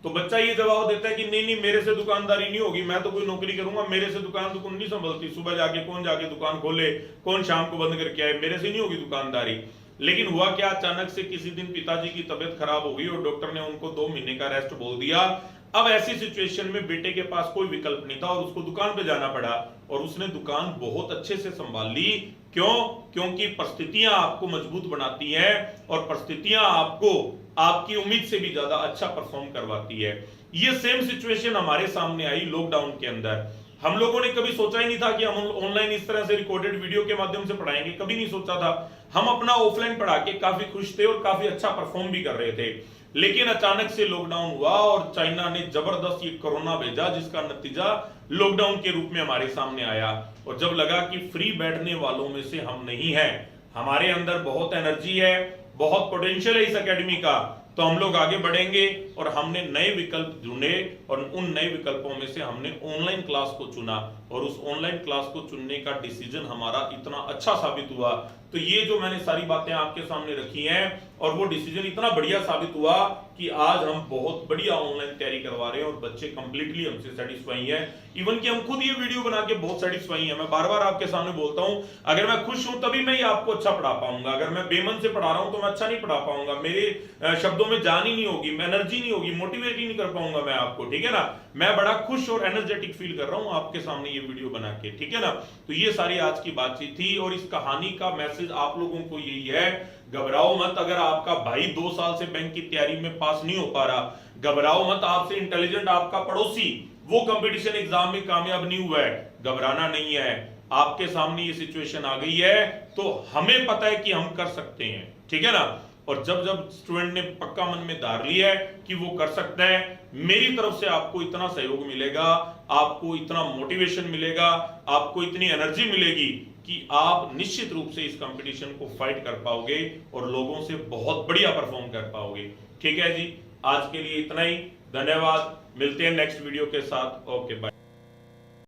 तो बच्चा ये जवाब देता है कि नहीं मेरे से दुकानदारी नहीं होगी, मैं तो कोई नौकरी करूंगा, मेरे से दुकान नहीं संभलती, सुबह जाके कौन जाके दुकान खोले, कौन शाम को बंद करके आए, मेरे से नहीं होगी दुकानदारी। लेकिन हुआ क्या, अचानक से किसी दिन पिताजी की तबीयत खराब हो गई और डॉक्टर ने उनको 2 महीने का रेस्ट बोल दिया। अब ऐसी सिचुएशन में बेटे के पास कोई विकल्प नहीं था और उसको दुकान पे जाना पड़ा और उसने दुकान बहुत अच्छे से संभाल ली। क्यों? क्योंकि परिस्थितियां आपको मजबूत बनाती हैं और परिस्थितियां आपको आपकी उम्मीद से भी ज्यादा अच्छा परफॉर्म करवाती है। ये सेम सिचुएशन हमारे सामने आई लॉकडाउन के अंदर। हम लोगों ने कभी सोचा ही नहीं था कि हम ऑनलाइन इस तरह से रिकॉर्डेड वीडियो के माध्यम से पढ़ाएंगे, कभी नहीं सोचा था। हम अपना ऑफलाइन पढ़ा के काफी खुश थे और काफी अच्छा परफॉर्म भी कर रहे थे। लेकिन अचानक से लॉकडाउन हुआ और चाइना ने जबरदस्त ये कोरोना भेजा, जिसका नतीजा लॉकडाउन के रूप में हमारे सामने आया। और जब लगा कि फ्री बैठने वालों में से हम नहीं हैं, हमारे अंदर बहुत एनर्जी है, बहुत पोटेंशियल है इस एकेडमी का, तो हम लोग आगे बढ़ेंगे। और हमने नए विकल्प ढूंढे और उन नए विकल्पों में से हमने ऑनलाइन क्लास को चुना और उस ऑनलाइन क्लास को चुनने का डिसीजन हमारा इतना अच्छा साबित हुआ। तो ये जो मैंने सारी बातें आपके सामने रखी हैं और वो डिसीजन इतना बढ़िया साबित हुआ कि आज हम बहुत बढ़िया ऑनलाइन तैयारी करवा रहे हैं और बच्चे कंप्लीटली हमसे सेटिस्फाई हैं। इवन कि हम खुद ये वीडियो बना के बहुत सेटिस्फाई हैं। मैं बार बार आपके सामने बोलता हूं, अगर मैं खुश हूं तभी मैं ये आपको अच्छा पढ़ा पाऊंगा। अगर मैं बेमन से पढ़ा रहा हूं तो मैं अच्छा नहीं पढ़ा पाऊंगा, मेरे शब्दों में जान ही नहीं होगी, एनर्जी नहीं होगी, मोटिवेट ही नहीं कर पाऊंगा मैं आपको, ठीक है ना। मैं बड़ा खुश और एनर्जेटिक फील कर रहा हूं आपके सामने ये वीडियो बना के, ठीक है ना। तो ये सारी आज की बातचीत थी और इस कहानी का मैसेज आप लोगों को यही है, घबराओ मत। अगर आपका भाई 2 साल से बैंक की तैयारी में पास नहीं हो पा रहा, घबराओ मत। आपसे इंटेलिजेंट आपका पड़ोसी वो कंपटीशन एग्जाम में कामयाब नहीं हुआ है, घबराना नहीं है। आपके सामने ये सिचुएशन आ गई है तो हमें पता है कि हम कर सकते हैं, ठीक है ना। और जब जब स्टूडेंट ने पक्का मन में धार लिया है कि वो कर सकता है, मेरी तरफ से आपको इतना सहयोग मिलेगा, आपको इतना मोटिवेशन मिलेगा, आपको इतनी एनर्जी मिलेगी कि आप निश्चित रूप से इस कंपटीशन को फाइट कर पाओगे और लोगों से बहुत बढ़िया परफॉर्म कर पाओगे। ठीक है जी, आज के लिए इतना ही। धन्यवाद, मिलते हैं नेक्स्ट वीडियो के साथ। Okay bye.